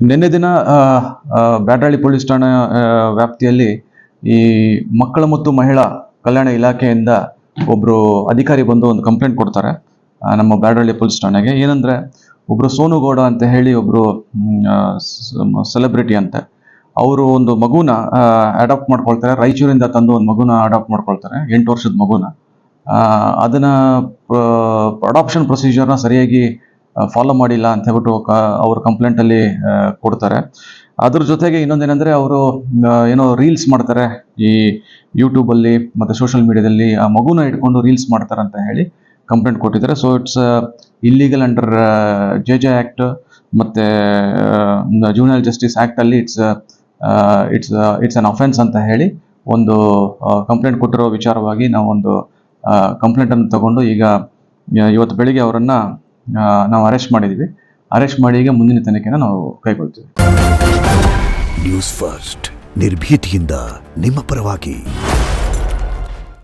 ನಿನ್ನೆ ದಿನ ಬ್ಯಾಟಹಳ್ಳಿ ಪೊಲೀಸ್ ಠಾಣೆ ವ್ಯಾಪ್ತಿಯಲ್ಲಿ ಈ ಮಕ್ಕಳ ಮತ್ತು ಮಹಿಳಾ ಕಲ್ಯಾಣ ಇಲಾಖೆಯಿಂದ ಒಬ್ಬರು ಅಧಿಕಾರಿ ಬಂದು ಒಂದು ಕಂಪ್ಲೇಂಟ್ ಕೊಡ್ತಾರೆ ನಮ್ಮ ಬ್ಯಾಟಹಳ್ಳಿ ಪೊಲೀಸ್ ಠಾಣೆಗೆ. ಏನಂದರೆ, ಒಬ್ಬರು ಸೋನು ಗೌಡ ಅಂತ ಹೇಳಿ ಒಬ್ಬರು ಸೆಲೆಬ್ರಿಟಿ ಅಂತೆ. ಅವರು ಒಂದು ಮಗುನ ಅಡಾಪ್ಟ್ ಮಾಡ್ಕೊಳ್ತಾರೆ. ರಾಯಚೂರಿಂದ ತಂದು ಒಂದು ಮಗುನ ಅಡಾಪ್ಟ್ ಮಾಡ್ಕೊಳ್ತಾರೆ, 8 ವರ್ಷದ ಮಗುನ. ಅದನ್ನು ಅಡಾಪ್ಷನ್ ಪ್ರೊಸೀಜರ್ನ ಸರಿಯಾಗಿ ಫಾಲೋ ಮಾಡಿಲ್ಲ ಅಂತ ಹೇಳ್ಬಿಟ್ಟು ಅವ್ರ ಕಂಪ್ಲೇಂಟಲ್ಲಿ ಕೊಡ್ತಾರೆ. ಅದ್ರ ಜೊತೆಗೆ ಇನ್ನೊಂದೇನೆಂದರೆ, ಅವರು ಏನೋ ರೀಲ್ಸ್ ಮಾಡ್ತಾರೆ ಈ ಯೂಟ್ಯೂಬಲ್ಲಿ ಮತ್ತು ಸೋಷಿಯಲ್ ಮೀಡಿಯಾದಲ್ಲಿ, ಆ ಮಗುನ ಇಟ್ಕೊಂಡು ರೀಲ್ಸ್ ಮಾಡ್ತಾರೆ ಅಂತ ಹೇಳಿ ಕಂಪ್ಲೇಂಟ್ ಕೊಟ್ಟಿದ್ದಾರೆ. So it's illegal under JJ act ಮತ್ತು ಜೂನಿಯರ್ ಜಸ್ಟಿಸ್ ಆ್ಯಕ್ಟಲ್ಲಿ ಇಟ್ಸ್ ಅನ್ ಅಫೆನ್ಸ್ ಅಂತ ಹೇಳಿ ಒಂದು ಕಂಪ್ಲೇಂಟ್ ಕೊಟ್ಟಿರೋ ವಿಚಾರವಾಗಿ ನಾವು ಒಂದು ಕಂಪ್ಲೇಂಟನ್ನು ತಗೊಂಡು ಈಗ ಇವತ್ತು ಬೆಳಿಗ್ಗೆ ಅವರನ್ನು ನಾವು ಅರೆಸ್ಟ್ ಮಾಡಿದ್ದೀವಿ. ಅರೆಸ್ಟ್ ಮಾಡಿ ಈಗ ಮುಂದಿನ ತನಿಖೆನ ನಾವು ಕೈಗೊಳ್ತೀವಿ. ನ್ಯೂಸ್ ಫಸ್ಟ್, ನಿರ್ಭೀತಿಯಿಂದ ನಿಮ್ಮ ಪರವಾಗಿ.